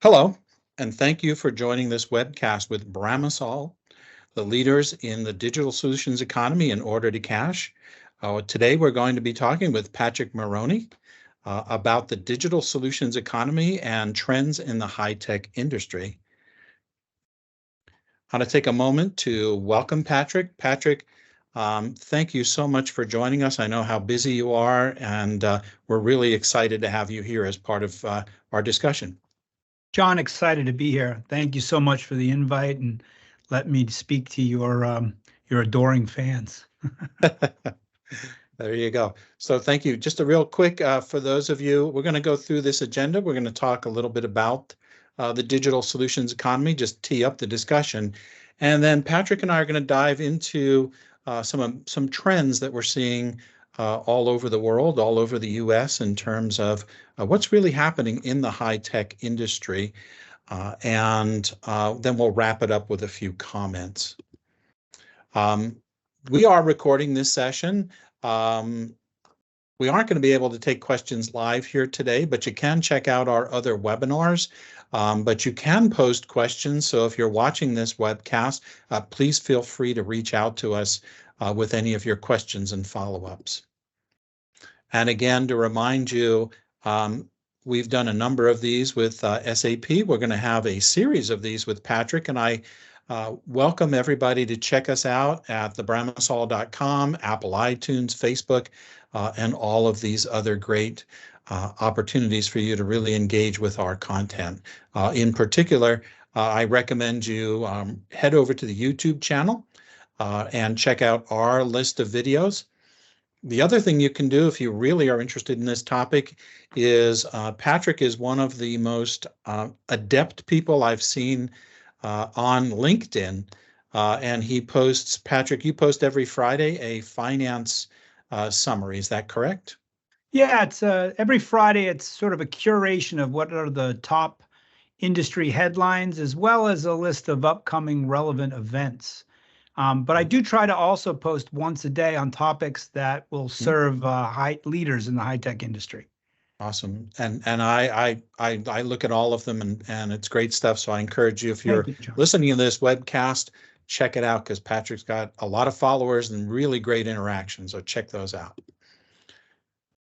Hello, and thank you for joining this webcast with Bramasol, the leaders in the digital solutions economy and order to cash. Today, we're going to be talking with Patrick Maroney about the digital solutions economy and trends in the high-tech industry. I want to take a moment to welcome Patrick. Patrick, thank you so much for joining us. I know how busy you are, and we're really excited to have you here as part of our discussion. John, excited to be here. Thank you so much for the invite and let me speak to your adoring fans. There you go. So thank you. Just a real quick, for those of you, we're going to go through this agenda. We're going to talk a little bit about the digital solutions economy, just tee up the discussion. And then Patrick and I are going to dive into some trends that we're seeing all over the world, all over the US in terms of what's really happening in the high-tech industry. And then we'll wrap it up with a few comments. We are recording this session. We aren't going to be able to take questions live here today, but you can check out our other webinars. But you can post questions. So if you're watching this webcast, please feel free to reach out to us with any of your questions and follow-ups. And again, to remind you, we've done a number of these with SAP. We're going to have a series of these with Patrick, and I welcome everybody to check us out at thebramasol.com, Apple iTunes, Facebook, and all of these other great opportunities for you to really engage with our content. In particular, I recommend you head over to the YouTube channel and check out our list of videos. The other thing you can do if you really are interested in this topic is Patrick is one of the most adept people I've seen on LinkedIn, and he posts, Patrick, you post every Friday a finance summary. Is that correct? Yeah, it's every Friday. It's sort of a curation of what are the top industry headlines, as well as a list of upcoming relevant events. But I do try to also post once a day on topics that will serve high leaders in the high-tech industry. Awesome. And I look at all of them, and it's great stuff. So I encourage you, if you're listening to this webcast, check it out, because Patrick's got a lot of followers and really great interactions. So check those out.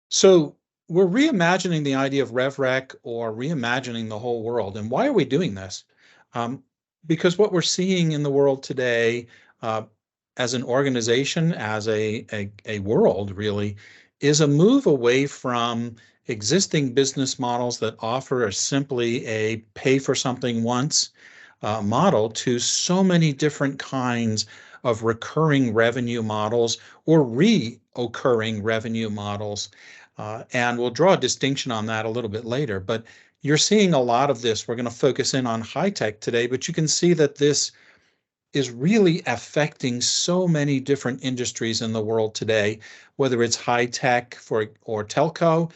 So we're reimagining the idea of RevRec, or reimagining the whole world. And why are we doing this? Because what we're seeing in the world today, as an organization, as a world really, is a move away from existing business models that offer simply a pay for something once model to so many different kinds of recurring revenue models or reoccurring revenue models. And we'll draw a distinction on that a little bit later. But you're seeing a lot of this. We're going to focus in on high tech today, but you can see that this is really affecting so many different industries in the world today, whether it's high tech or telco,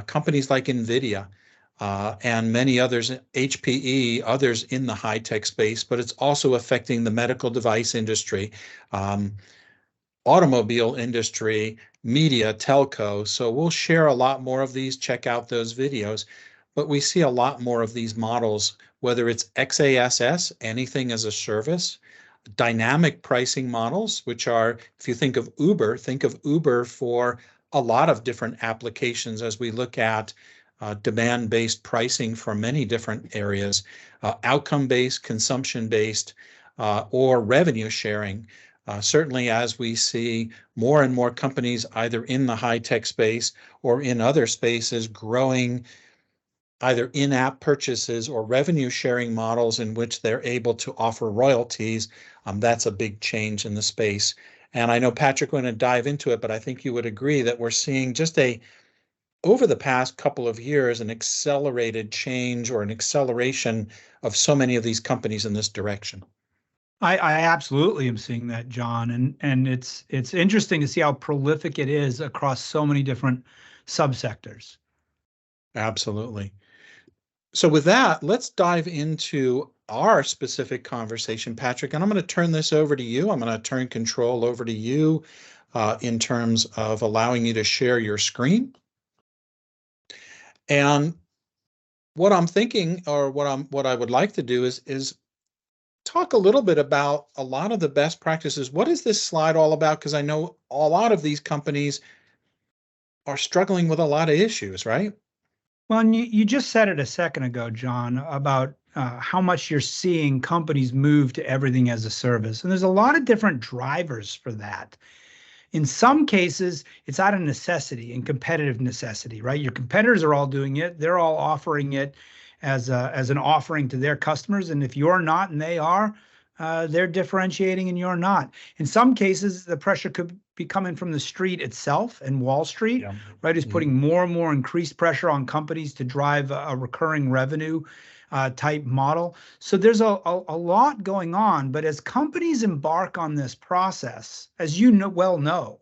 companies like NVIDIA and many others, HPE, others in the high tech space, but it's also affecting the medical device industry, automobile industry, media, telco. So we'll share a lot more of these. Check out those videos. But we see a lot more of these models, whether it's XaaS, anything as a service, dynamic pricing models, which are, if you think of Uber for a lot of different applications as we look at demand-based pricing for many different areas, outcome-based, consumption-based, or revenue sharing. Certainly as we see more and more companies either in the high-tech space or in other spaces growing either in-app purchases or revenue sharing models in which they're able to offer royalties, that's a big change in the space. And I know Patrick going to dive into it, but I think you would agree that we're seeing just over the past couple of years, an accelerated change or an acceleration of so many of these companies in this direction. I absolutely am seeing that, John, and it's interesting to see how prolific it is across so many different subsectors. Absolutely. So with that, let's dive into our specific conversation, Patrick, and I'm going to turn this over to you. I'm going to turn control over to you in terms of allowing you to share your screen. And what I'm thinking, or what I would like to do is talk a little bit about a lot of the best practices. What is this slide all about? Because I know a lot of these companies are struggling with a lot of issues, right? Well, and you just said it a second ago, John, about how much you're seeing companies move to everything as a service. And there's a lot of different drivers for that. In some cases, it's out of necessity and competitive necessity, right? Your competitors are all doing it. They're all offering it as an offering to their customers. And if you're not and they are, they're differentiating and you're not. In some cases, the pressure could be coming from the street itself and Wall Street, Yeah. right? Is putting more and more increased pressure on companies to drive a recurring revenue type model. So there's a lot going on. But as companies embark on this process, as you know,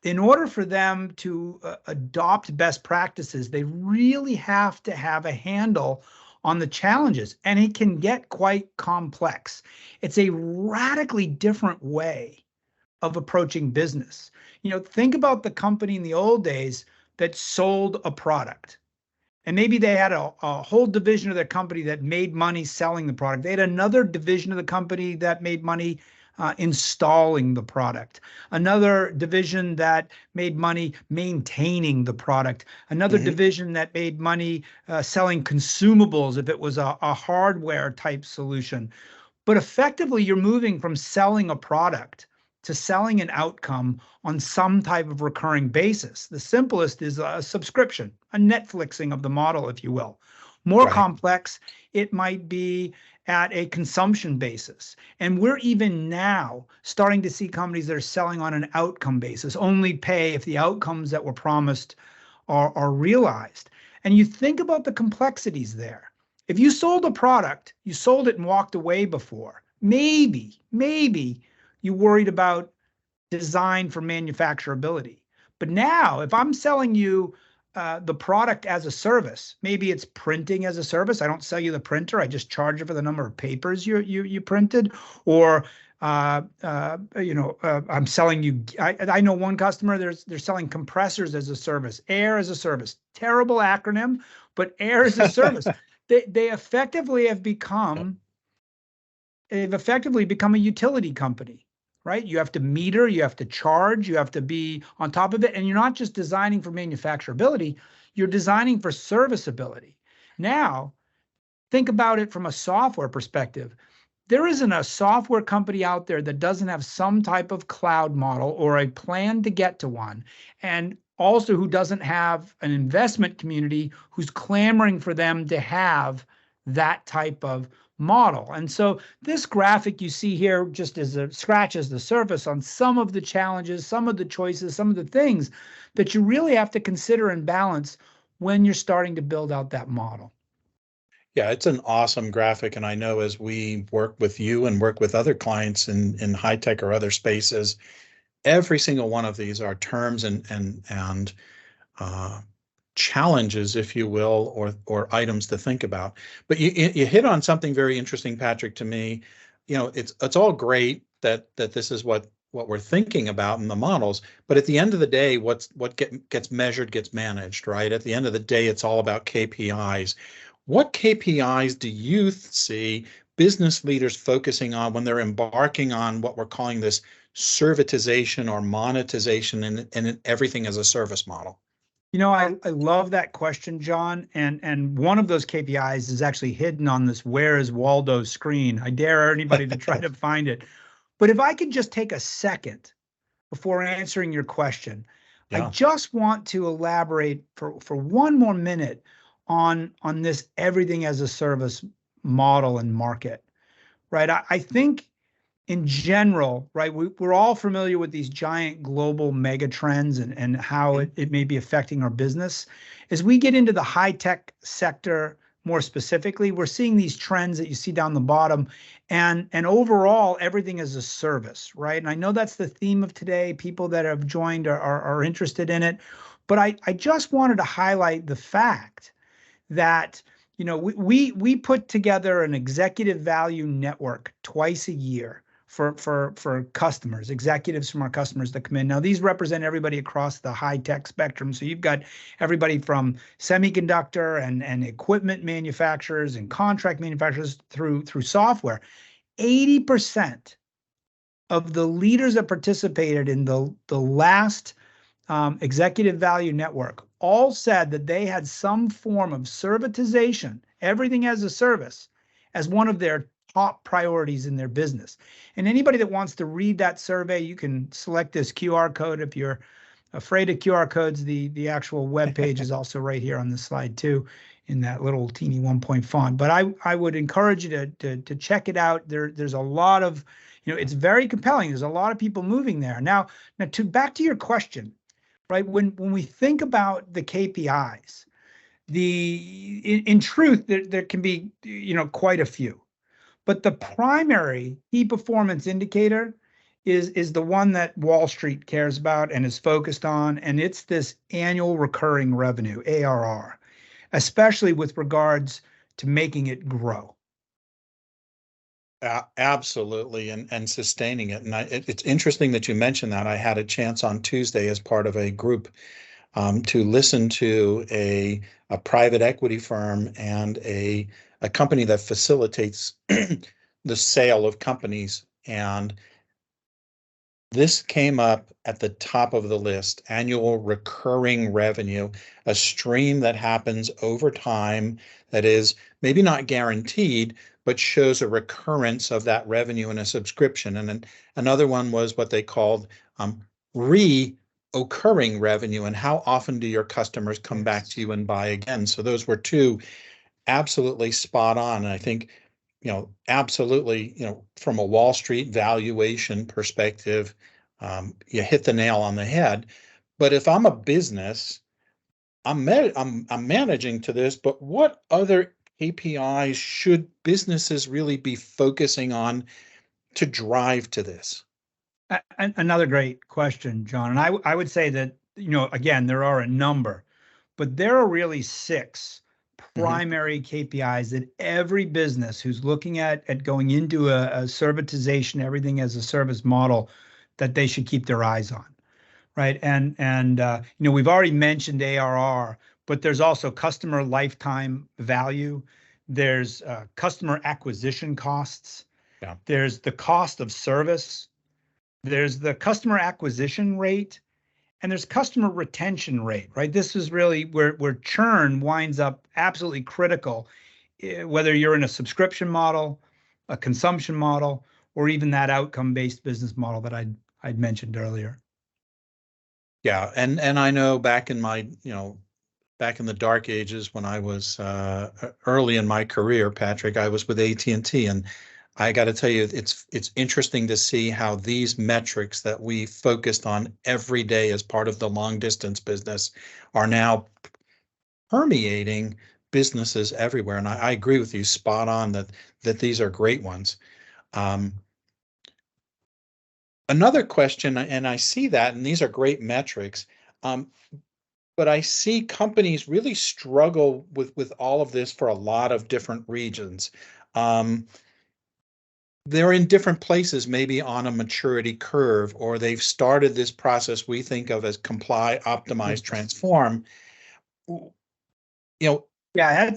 in order for them to adopt best practices, they really have to have a handle on the challenges, and it can get quite complex. It's a radically different way of approaching business. Think about the company in the old days that sold a product. And maybe they had a whole division of their company that made money selling the product. They had another division of the company that made money installing the product, another division that made money maintaining the product, another division that made money selling consumables if it was a hardware type solution. But effectively, you're moving from selling a product to selling an outcome on some type of recurring basis. The simplest is a subscription, a Netflixing of the model, if you will. More complex, it might be at a consumption basis. And we're even now starting to see companies that are selling on an outcome basis, only pay if the outcomes that were promised are realized. And you think about the complexities there. If you sold a product, you sold it and walked away before, maybe you worried about design for manufacturability. But now, if I'm selling you the product as a service, maybe it's printing as a service. I don't sell you the printer. I just charge you for the number of papers you printed. Or I'm selling you. I know one customer. They're selling compressors as a service, air as a service. Terrible acronym, but air as a service. They effectively have become. They've effectively become a utility company, right? You have to meter, you have to charge, you have to be on top of it. And you're not just designing for manufacturability, you're designing for serviceability. Now, think about it from a software perspective. There isn't a software company out there that doesn't have some type of cloud model or a plan to get to one, and also who doesn't have an investment community who's clamoring for them to have that type of model. And so this graphic you see here just scratches the surface on some of the challenges, some of the choices, some of the things that you really have to consider and balance when you're starting to build out that model. Yeah, it's an awesome graphic. And I know as we work with you and work with other clients in high tech or other spaces, every single one of these are terms and challenges, if you will, or items to think about. But you hit on something very interesting, Patrick, to me. It's all great that this is what we're thinking about in the models, but at the end of the day, what gets measured gets managed, right? At the end of the day, it's all about KPIs. What KPIs do you see business leaders focusing on when they're embarking on what we're calling this servitization or monetization and everything as a service model? I love that question, John. And one of those KPIs is actually hidden on this Where is Waldo screen. I dare anybody to try to find it. But if I could just take a second before answering your question, I just want to elaborate for one more minute on this everything as a service model and market, right? I think in general, right, we're all familiar with these giant global mega trends and how it may be affecting our business. As we get into the high tech sector more specifically, we're seeing these trends that you see down the bottom, and overall everything is a service, right? And I know that's the theme of today. People that have joined are interested in it, but I just wanted to highlight the fact that we put together an executive value network twice a year for customers, executives from our customers that come in. Now, these represent everybody across the high tech spectrum. So you've got everybody from semiconductor and equipment manufacturers and contract manufacturers through software. 80% of the leaders that participated in the last Executive Value Network all said that they had some form of servitization, everything as a service, as one of their top priorities in their business. And anybody that wants to read that survey, you can select this QR code. If you're afraid of QR codes, the actual web page is also right here on the slide too, in that little teeny 1-point font. But I would encourage you to check it out. There's a lot of, it's very compelling. There's a lot of people moving there. Now back to your question, right? When we think about the KPIs, in truth, there can be, quite a few. But the primary key performance indicator is the one that Wall Street cares about and is focused on, and it's this annual recurring revenue, ARR, especially with regards to making it grow. Absolutely, and sustaining it. And it's interesting that you mentioned that. I had a chance on Tuesday as part of a group to listen to a private equity firm and a company that facilitates the sale of companies. And this came up at the top of the list: annual recurring revenue, a stream that happens over time that is maybe not guaranteed, but shows a recurrence of that revenue in a subscription. And then another one was what they called reoccurring revenue, and how often do your customers come back to you and buy again? So those were two absolutely spot on. And I think, absolutely, from a Wall Street valuation perspective, you hit the nail on the head. But if I'm a business, I'm managing to this, but what other KPIs should businesses really be focusing on to drive to this? Another great question, John. And I would say that, again, there are a number, but there are really 6 primary KPIs that every business who's looking at going into a servitization, everything as a service model, that they should keep their eyes on, right? And we've already mentioned ARR, but there's also customer lifetime value. There's customer acquisition costs. Yeah. There's the cost of service. There's the customer acquisition rate, and there's customer retention rate, right? This is really where churn winds up absolutely critical, whether you're in a subscription model, a consumption model, or even that outcome-based business model that I'd mentioned earlier. Yeah, and I know back in my, back in the dark ages when I was early in my career, Patrick, I was with AT&T, and I got to tell you, it's interesting to see how these metrics that we focused on every day as part of the long distance business are now permeating businesses everywhere. And I agree with you, spot on, that these are great ones. Another question, and I see that, and these are great metrics, but I see companies really struggle with all of this for a lot of different regions. They're in different places, maybe on a maturity curve, or they've started this process we think of as comply, optimize, transform. Yeah,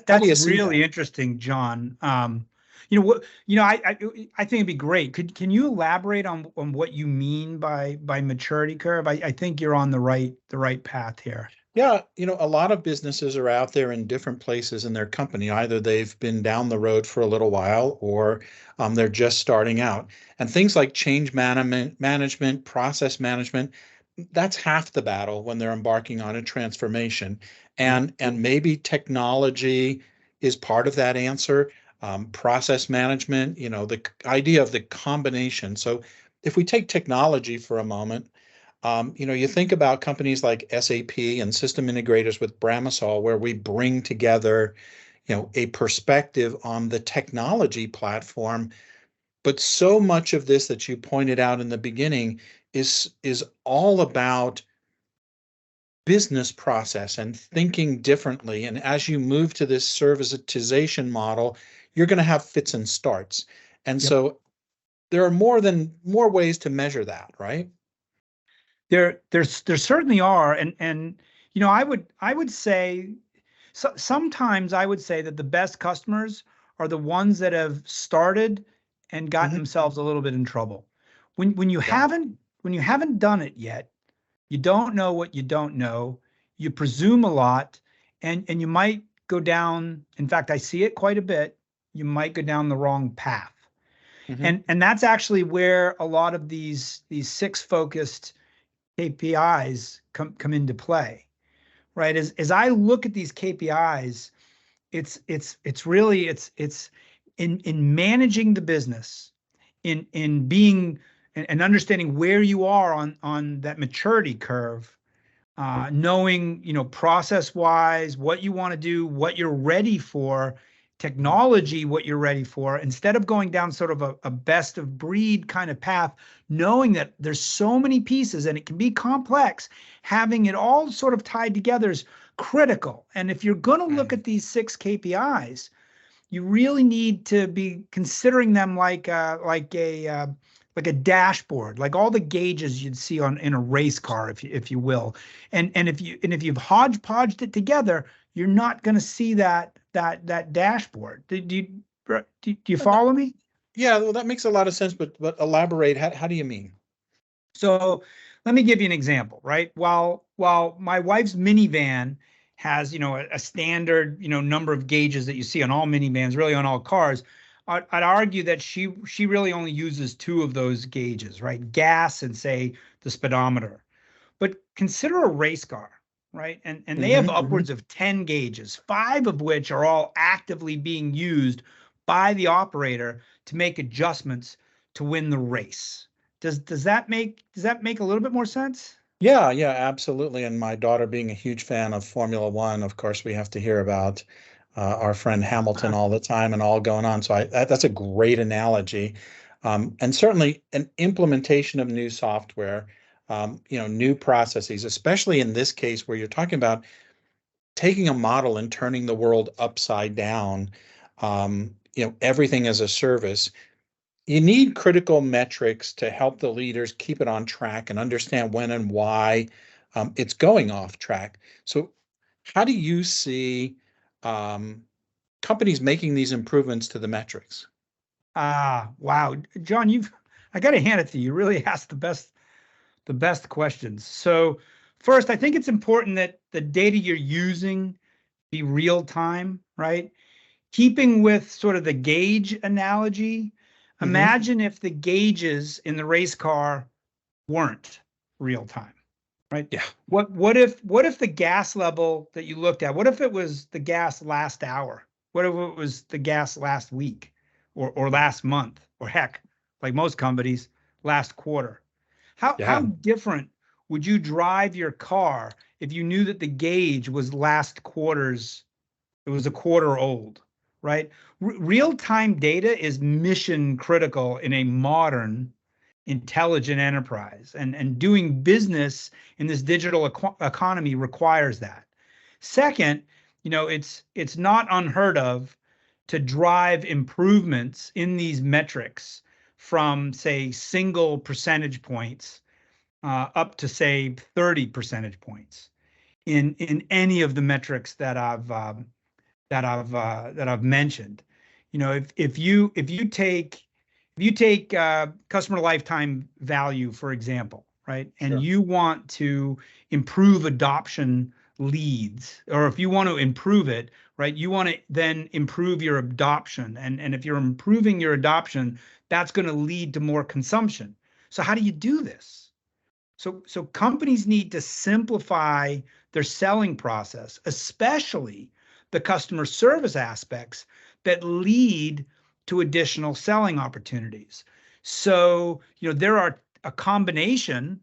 that's really interesting, John. I think it'd be great. Can you elaborate on what you mean by maturity curve? I think you're on the right path here. Yeah, a lot of businesses are out there in different places in their company. Either they've been down the road for a little while, or they're just starting out. And things like change management, process management, that's half the battle when they're embarking on a transformation. And maybe technology is part of that answer. Process management, the idea of the combination. So if we take technology for a moment, you think about companies like SAP and system integrators with Bramasol, where we bring together, a perspective on the technology platform. But so much of this that you pointed out in the beginning is all about business process and thinking differently. And as you move to this servitization model, you're going to have fits and starts. And so there are more ways to measure that, right? There certainly are, and you know, I would say sometimes I would say that the best customers are the ones that have started and gotten Hmm. themselves a little bit in trouble. When you Yeah. haven't done it yet, you don't know what you don't know. You presume a lot, and you might go down. In fact, I see it quite a bit. You might go down the wrong path, Hmm. and that's actually where a lot of these six focused KPIs come into play, right? As I look at these KPIs, it's really it's in managing the business, in being and understanding where you are on that maturity curve, knowing, you know, process wise, what you want to do, what you're ready for, technology, what you're ready for, instead of going down sort of a best of breed kind of path, knowing that there's so many pieces and it can be complex, having it all sort of tied together is critical. And if you're going to look Right. at these six KPIs, you really need to be considering them like a dashboard, like all the gauges you'd see on in a race car, if you will. And if you've hodgepodged it together, you're not going to see that dashboard. Do you follow me? Yeah, well, that makes a lot of sense, but elaborate. How do you mean? So let me give you an example, right? While my wife's minivan has, you know, a standard, you know, number of gauges that you see on all minivans, really on all cars, I'd argue that she really only uses two of those gauges, right? Gas and say the speedometer. But consider a race car, right? And they have Hmm. upwards of 10 gauges, five of which are all actively being used by the operator to make adjustments to win the race. Does that make a little bit more sense? Yeah, yeah, absolutely. And my daughter being a huge fan of Formula One, of course, we have to hear about our friend Hamilton all the time and all going on. So that's a great analogy. And certainly an implementation of new software, new processes, especially in this case where you're talking about taking a model and turning the world upside down, everything as a service. You need critical metrics to help the leaders keep it on track and understand when and why it's going off track. So, how do you see um, companies making these improvements to the metrics? Ah, wow. John, I got to hand it to you. You really asked the best questions. So, first, I think it's important that the data you're using be real time, right? Keeping with sort of the gauge analogy, Hmm. imagine if the gauges in the race car weren't real time, right? Yeah. What if the gas level that you looked at, what if it was the gas last hour? What if it was the gas last week or last month, or heck, like most companies, last quarter? How Yeah. different would you drive your car if you knew that the gauge was last quarter's, it was a quarter old, right? Real-time data is mission critical in a modern intelligent enterprise, and doing business in this digital economy requires that. Second, you know, it's not unheard of to drive improvements in these metrics from say single percentage points up to say 30 percentage points in any of the metrics that I've mentioned. You know, if you take customer lifetime value, for example, right, and Sure. you want to improve adoption leads, or if you want to improve it, right, you want to then improve your adoption, and if you're improving your adoption, that's going to lead to more consumption. So how do you do this? So companies need to simplify their selling process, especially the customer service aspects that lead to additional selling opportunities. So, you know, there are a combination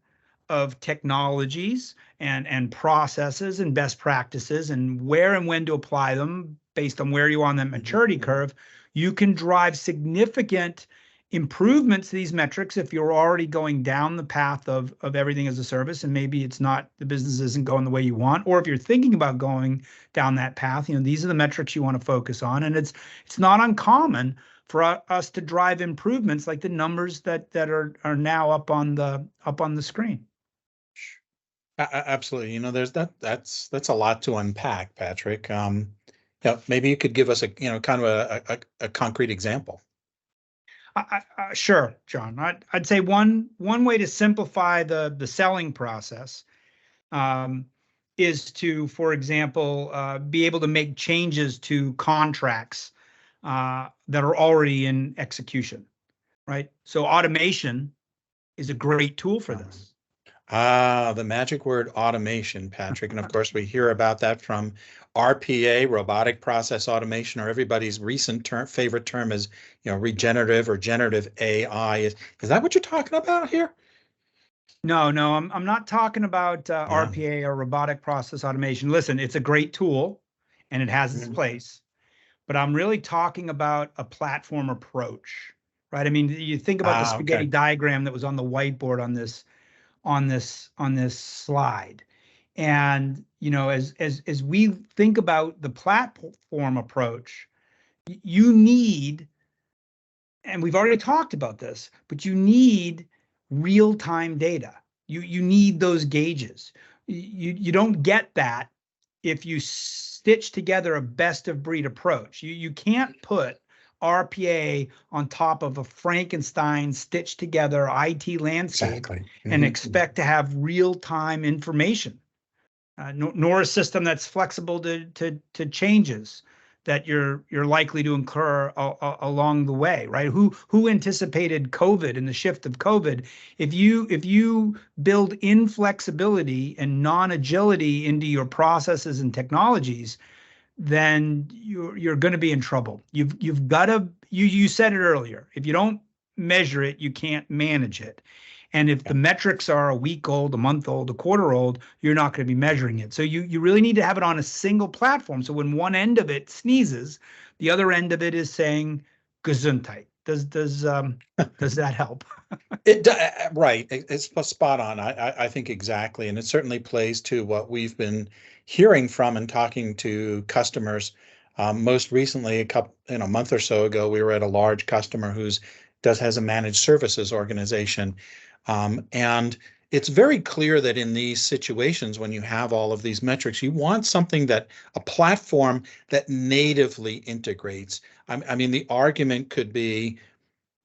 of technologies and processes and best practices and where and when to apply them based on where you are on that Hmm. maturity curve. You can drive significant improvements to these metrics if you're already going down the path of everything as a service, and maybe it's not, the business isn't going the way you want, or if you're thinking about going down that path, you know, these are the metrics you want to focus on. And it's not uncommon for us to drive improvements like the numbers that are now up on the screen. Absolutely. You know, that's a lot to unpack, Patrick. Yeah, maybe you could give us a, you know, kind of a concrete example. Sure, John. I'd say one way to simplify the selling process is to, for example, be able to make changes to contracts that are already in execution, right? So automation is a great tool for this. The magic word automation, Patrick. And of course, we hear about that from RPA, robotic process automation, or everybody's recent favorite term is, you know, regenerative or generative AI. Is that what you're talking about here? No, I'm not talking about RPA or robotic process automation. Listen, it's a great tool and it has its place, but I'm really talking about a platform approach, right? I mean, you think about the spaghetti diagram that was on the whiteboard on this slide. And, you know, as we think about the platform approach, you need, and we've already talked about this, but you need real-time data. You need those gauges. You don't get that if you stitch together a best of breed approach. You can't put RPA on top of a Frankenstein stitched together IT landscape and expect to have real-time information, nor a system that's flexible to changes that you're likely to incur along the way, right? Who anticipated COVID and the shift of COVID? If you build inflexibility and non-agility into your processes and technologies, then you're going to be in trouble. You've got to, you said it earlier. If you don't measure it, you can't manage it. And if the metrics are a week old, a month old, a quarter old, you're not going to be measuring it. So you really need to have it on a single platform. So when one end of it sneezes, the other end of it is saying Gesundheit. Does that help? Right. It's spot on. I think exactly. And it certainly plays to what we've been hearing from and talking to customers. Most recently, a month or so ago, we were at a large customer has a managed services organization. And it's very clear that in these situations, when you have all of these metrics, you want a platform that natively integrates. I mean, the argument could be,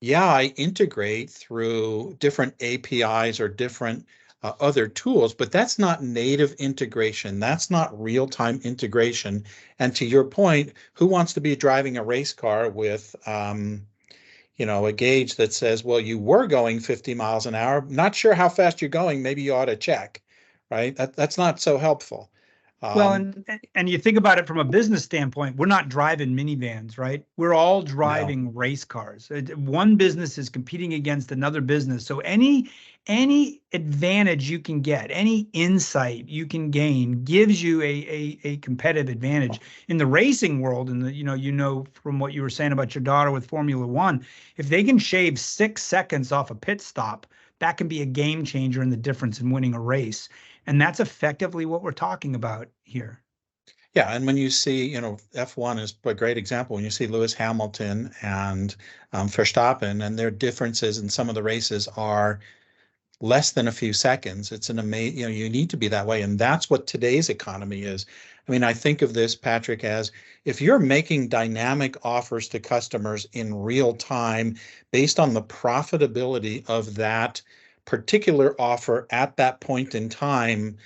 yeah, I integrate through different APIs or different other tools, but that's not native integration. That's not real-time integration. And to your point, who wants to be driving a race car with, you know, a gauge that says, well, you were going 50 miles an hour. Not sure how fast you're going. Maybe you ought to check, right? That's not so helpful. Well, and you think about it from a business standpoint, we're not driving minivans, right? We're all driving race cars. One business is competing against another business. So any advantage you can get, any insight you can gain gives you a competitive advantage. In the racing world, and you know from what you were saying about your daughter with Formula One, if they can shave 6 seconds off a pit stop, that can be a game changer in the difference in winning a race. And that's effectively what we're talking about here. Yeah, and when you see, you know, F1 is a great example. When you see Lewis Hamilton and Verstappen, and their differences in some of the races are less than a few seconds, it's an amazing, you know, you need to be that way. And that's what today's economy is. I mean, I think of this, Patrick, as if you're making dynamic offers to customers in real time based on the profitability of that particular offer at that point in time,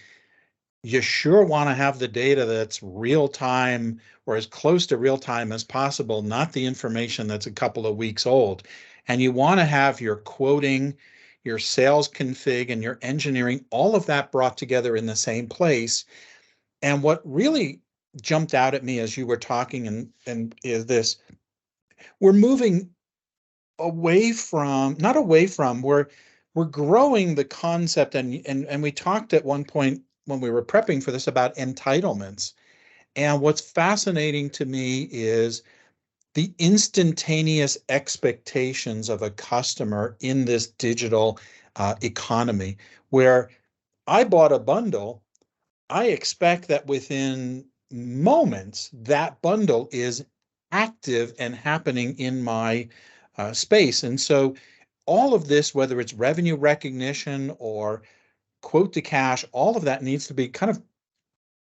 you sure want to have the data that's real time or as close to real time as possible, not the information that's a couple of weeks old. And you want to have your quoting, your sales config, and your engineering, all of that brought together in the same place. And what really jumped out at me as you were talking and is this, we're moving we're growing the concept, and we talked at one point when we were prepping for this about entitlements. And what's fascinating to me is the instantaneous expectations of a customer in this digital economy, where I bought a bundle, I expect that within moments, that bundle is active and happening in my space. And so all of this, whether it's revenue recognition or quote to cash, all of that needs to be kind of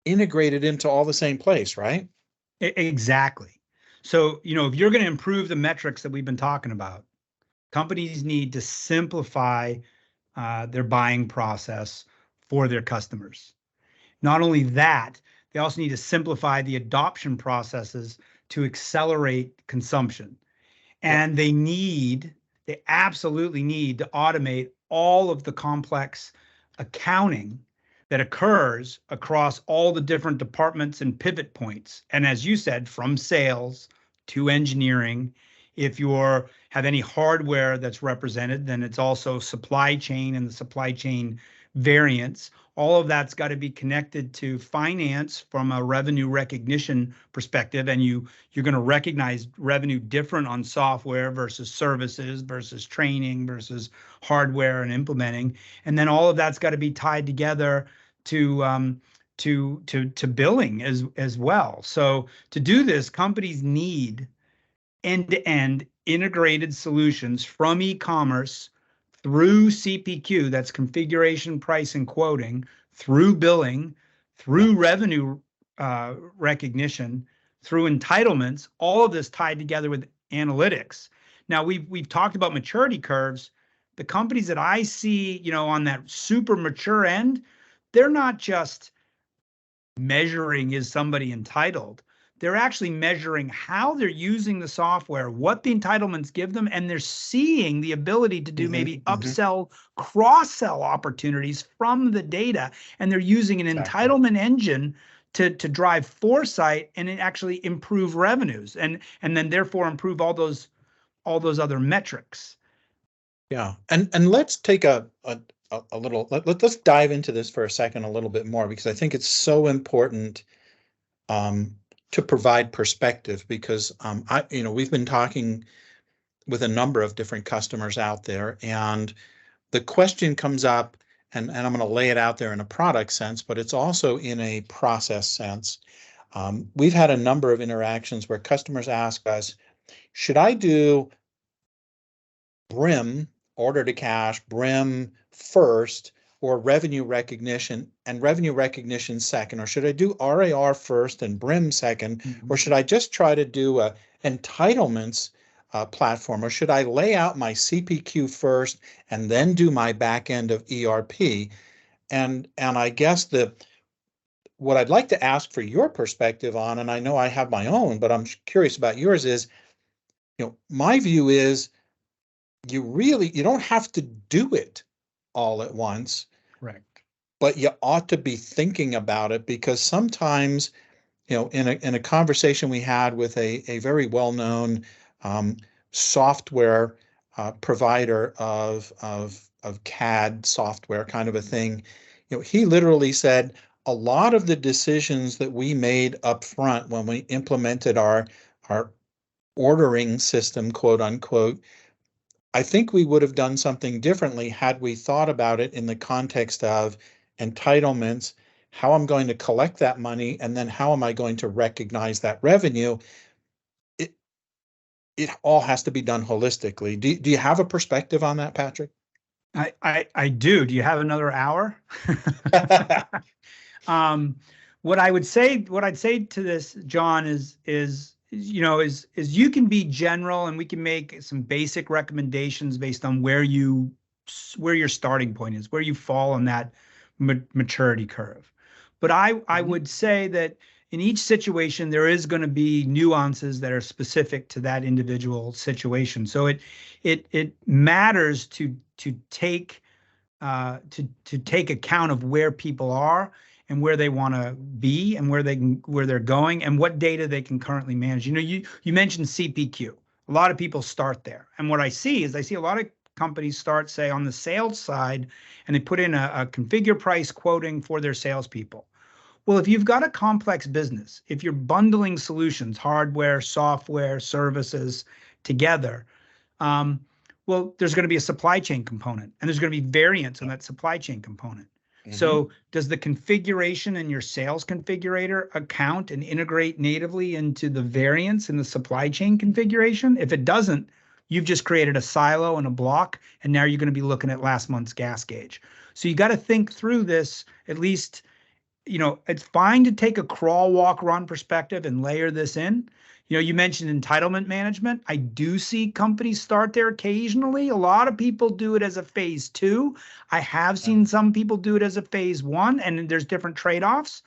integrated into all the same place, right? Exactly. So, if you're going to improve the metrics that we've been talking about, companies need to simplify their buying process for their customers. Not only that, they also need to simplify the adoption processes to accelerate consumption. And they absolutely need to automate all of the complex accounting that occurs across all the different departments and pivot points. And as you said, from sales to engineering, if you have any hardware that's represented, then it's also supply chain and the supply chain variance. All of that's got to be connected to finance from a revenue recognition perspective. And you're going to recognize revenue different on software versus services versus training versus hardware and implementing. And then all of that's got to be tied together to billing as well. So to do this, companies need end-to-end integrated solutions from e-commerce through CPQ, that's configuration, price, and quoting, through billing, through revenue recognition, through entitlements, all of this tied together with analytics. Now, we've talked about maturity curves. The companies that I see, on that super mature end, they're not just measuring is somebody entitled. They're actually measuring how they're using the software, what the entitlements give them, and they're seeing the ability to do maybe upsell, cross-sell opportunities from the data. And they're using an entitlement engine to drive foresight and actually improve revenues and then therefore improve all those other metrics. Yeah. And let's take a little, let's dive into this for a second a little bit more, because I think it's so important to provide perspective, because we've been talking with a number of different customers out there, and the question comes up, and I'm going to lay it out there in a product sense, but it's also in a process sense. We've had a number of interactions where customers ask us, should I do BRIM, order to cash, BRIM first, or revenue recognition and revenue recognition second? Or should I do RAR first and BRIM second? Or should I just try to do a entitlements platform? Or should I lay out my CPQ first and then do my back end of ERP? And I guess what I'd like to ask for your perspective on, and I know I have my own, but I'm curious about yours, is, my view is you don't have to do it all at once. Correct. But you ought to be thinking about it, because sometimes, in a conversation we had with a very well-known software provider of CAD software kind of a thing, he literally said, a lot of the decisions that we made up front when we implemented our ordering system, quote unquote, I think we would have done something differently had we thought about it in the context of entitlements, how I'm going to collect that money, and then how am I going to recognize that revenue. It all has to be done holistically. Do you have a perspective on that, Patrick? I do. Do you have another hour? What I'd say to this, John, is you can be general, and we can make some basic recommendations based on where your starting point is, where you fall on that maturity curve. But I would say that in each situation, there is going to be nuances that are specific to that individual situation. So it matters to take account of where people are and where they want to be and where they're going and what data they can currently manage. You mentioned CPQ. A lot of people start there. And what I see a lot of companies start, say, on the sales side, and they put in a configure price quoting for their salespeople. Well, if you've got a complex business, if you're bundling solutions, hardware, software, services together, well, there's going to be a supply chain component, and there's going to be variance on that supply chain component. So does the configuration in your sales configurator account and integrate natively into the variance in the supply chain configuration? If it doesn't, you've just created a silo and a block, and now you're going to be looking at last month's gas gauge. So you got to think through this. At least, it's fine to take a crawl, walk, run perspective and layer this in. You mentioned entitlement management. I do see companies start there occasionally. A lot of people do it as a phase 2. I have seen some people do it as a phase 1, and there's different trade-offs.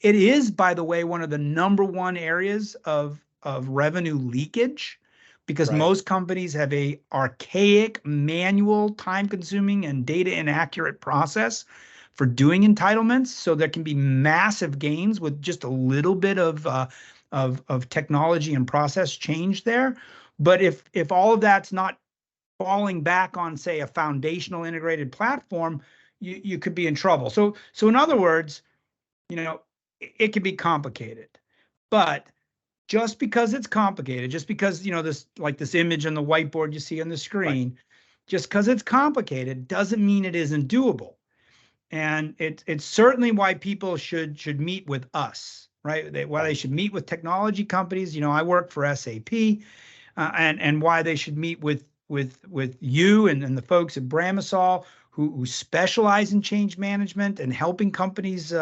It is, by the way, one of the #1 areas of revenue leakage, because most companies have a archaic, manual, time-consuming, and data inaccurate process for doing entitlements. So there can be massive gains with just a little bit of technology and process change there. But if all of that's not falling back on, say, a foundational integrated platform, you could be in trouble. So in other words, it can be complicated. But just because it's complicated, just because, this image on the whiteboard you see on the screen, just because it's complicated doesn't mean it isn't doable. And it's certainly why people should meet with us, right? Why they should meet with technology companies. I work for SAP, and why they should meet with you and the folks at Bramasol who specialize in change management and helping companies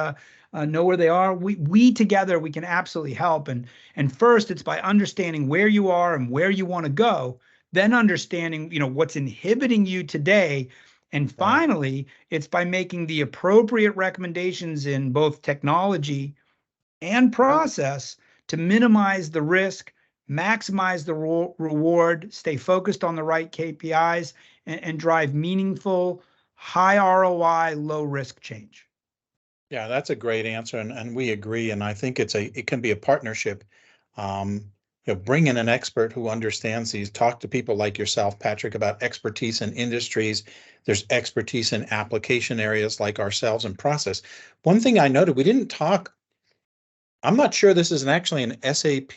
know where they are. We together, we can absolutely help. And first, it's by understanding where you are and where you want to go, then understanding what's inhibiting you today. And finally, it's by making the appropriate recommendations in both technology and process to minimize the risk, maximize the reward, stay focused on the right KPIs, and drive meaningful, high ROI, low risk change. Yeah, that's a great answer, and we agree. And I think it can be a partnership. Bring in an expert who understands these. Talk to people like yourself, Patrick, about expertise in industries. There's expertise in application areas like ourselves and process. One thing I noted, we didn't talk. I'm not sure this is actually an SAP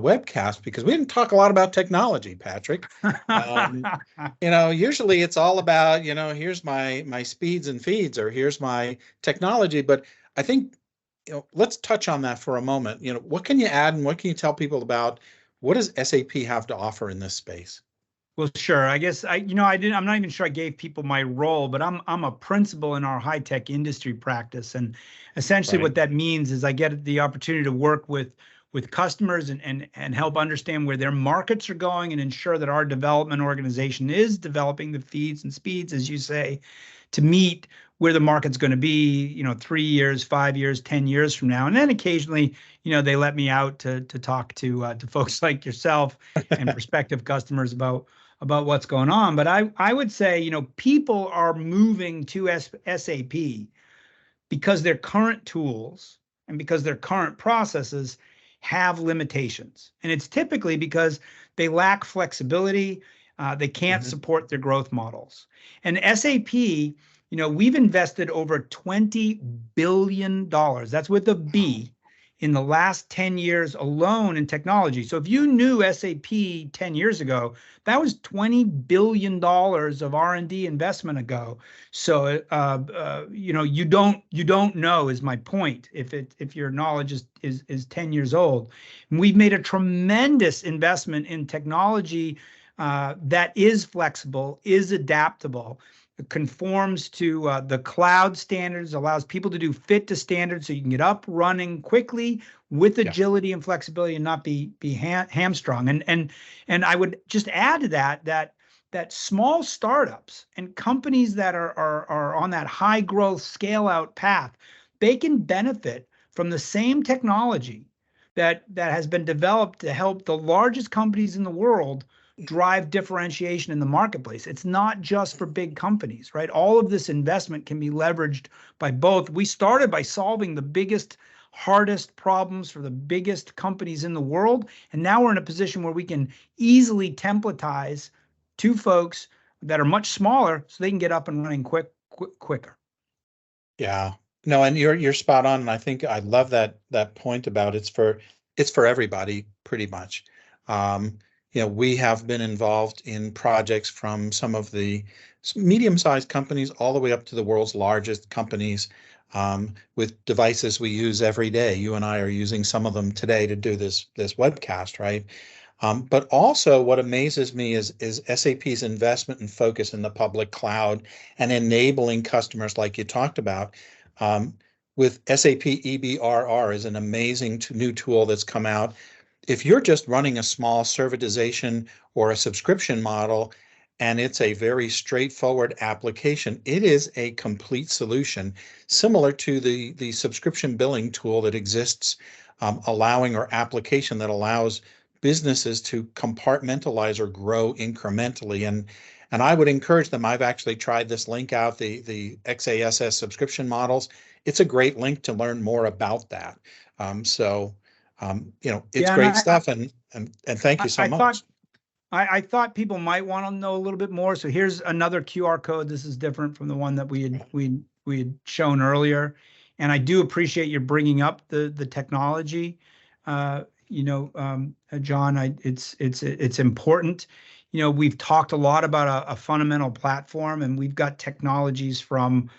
webcast, because we didn't talk a lot about technology, Patrick. Usually it's all about, here's my speeds and feeds, or here's my technology. But I think, let's touch on that for a moment. What can you add, and what can you tell people about what does SAP have to offer in this space? Well, sure. I guess I'm not even sure I gave people my role, but I'm a principal in our high-tech industry practice. And essentially what that means is I get the opportunity to work with customers and help understand where their markets are going, and ensure that our development organization is developing the feeds and speeds, as you say, to meet where the market's going to be, 3 years, 5 years, 10 years from now. And then occasionally, they let me out to talk to folks like yourself and prospective customers about what's going on. But I would say, people are moving to SAP because their current tools and because their current processes have limitations. And it's typically because they lack flexibility. They can't support their growth models. And SAP, we've invested over $20 billion. That's with a B, in the last 10 years alone in technology. So if you knew SAP 10 years ago, that was $20 billion of R&D investment ago. So, you don't know, is my point, if your knowledge is 10 years old. And we've made a tremendous investment in technology that is flexible, is adaptable, conforms to the cloud standards, allows people to do fit to standards, so you can get up running quickly with agility and flexibility and not be hamstrung. And I would just add to that small startups and companies that are on that high growth scale out path, they can benefit from the same technology that has been developed to help the largest companies in the world drive differentiation in the marketplace. It's not just for big companies, right? All of this investment can be leveraged by both. We started by solving the biggest, hardest problems for the biggest companies in the world. And now we're in a position where we can easily templatize to folks that are much smaller so they can get up and running quicker. Yeah, no, and you're spot on. And I think I love that point about it's for everybody pretty much. we have been involved in projects from some of the medium-sized companies all the way up to the world's largest companies, with devices we use every day. You and I are using some of them today to do this webcast, right? But also what amazes me is SAP's investment and focus in the public cloud and enabling customers like you talked about. With SAP EBRR is an amazing new tool that's come out. If you're just running a small servitization or a subscription model, and it's a very straightforward application, it is a complete solution, similar to the subscription billing tool that exists, allowing, or application that allows businesses to compartmentalize or grow incrementally. And I would encourage them. I've actually tried this link out, the XaaS subscription models. It's a great link to learn more about that. It's great stuff, and thank you so much. I thought people might want to know a little bit more. So here's another QR code. This is different from the one that we had shown earlier, and I do appreciate your bringing up the technology. John, it's important. We've talked a lot about a fundamental platform, and we've got technologies from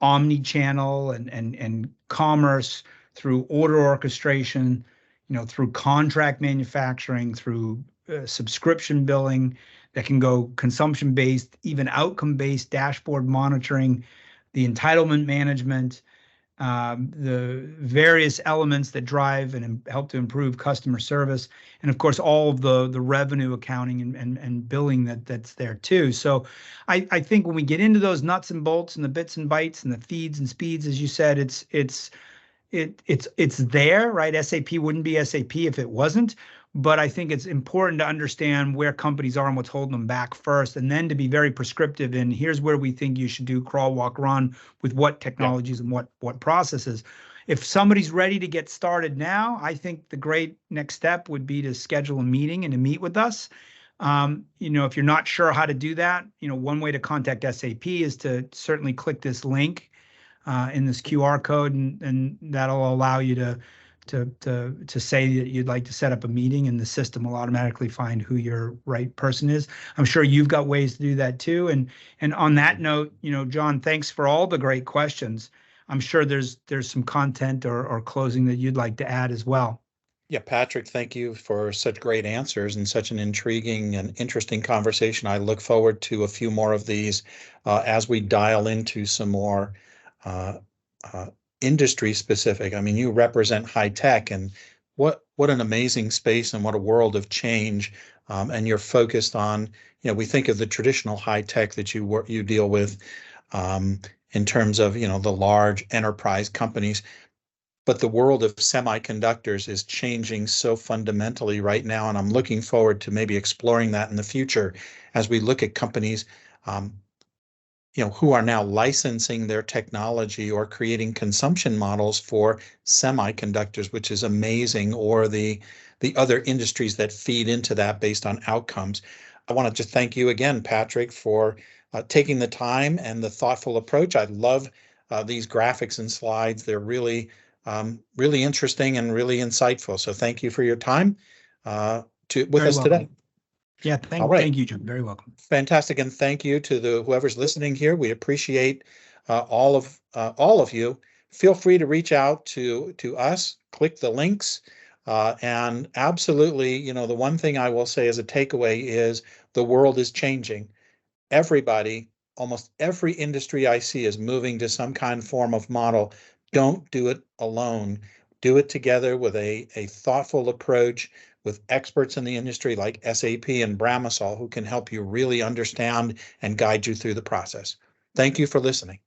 omni-channel and commerce, through order orchestration, through contract manufacturing, through subscription billing that can go consumption-based, even outcome-based dashboard monitoring, the entitlement management, the various elements that drive and help to improve customer service, and of course all of the revenue accounting and billing that's there too. So I think when we get into those nuts and bolts and the bits and bytes and the feeds and speeds, as you said, it's there, right? SAP wouldn't be SAP if it wasn't. But I think it's important to understand where companies are and what's holding them back first, and then to be very prescriptive in here's where we think you should do crawl, walk, run with what technologies and what processes. If somebody's ready to get started now, I think the great next step would be to schedule a meeting and to meet with us. If you're not sure how to do that, one way to contact SAP is to certainly click this link in this QR code, and that'll allow you to say that you'd like to set up a meeting, and the system will automatically find who your right person is. I'm sure you've got ways to do that too. And on that note, John, thanks for all the great questions. I'm sure there's some content or closing that you'd like to add as well. Yeah, Patrick, thank you for such great answers and such an intriguing and interesting conversation. I look forward to a few more of these as we dial into some more industry specific. I mean, you represent high tech, and what an amazing space and what a world of change. And you're focused on, we think of the traditional high tech that you deal with in terms of, the large enterprise companies. But the world of semiconductors is changing so fundamentally right now, and I'm looking forward to maybe exploring that in the future as we look at companies who are now licensing their technology or creating consumption models for semiconductors, which is amazing, or the other industries that feed into that based on outcomes. I want to just thank you again, Patrick, for taking the time and the thoughtful approach. I love these graphics and slides. They're really, really interesting and really insightful. So thank you for your time with us today. Yeah, thank you, John. Very welcome. Fantastic, and thank you to whoever's listening here. We appreciate all of you. Feel free to reach out to us. Click the links, and absolutely, the one thing I will say as a takeaway is the world is changing. Everybody, almost every industry I see is moving to some kind of form of model. Don't do it alone. Do it together with a thoughtful approach, with experts in the industry like SAP and Bramasol, who can help you really understand and guide you through the process. Thank you for listening.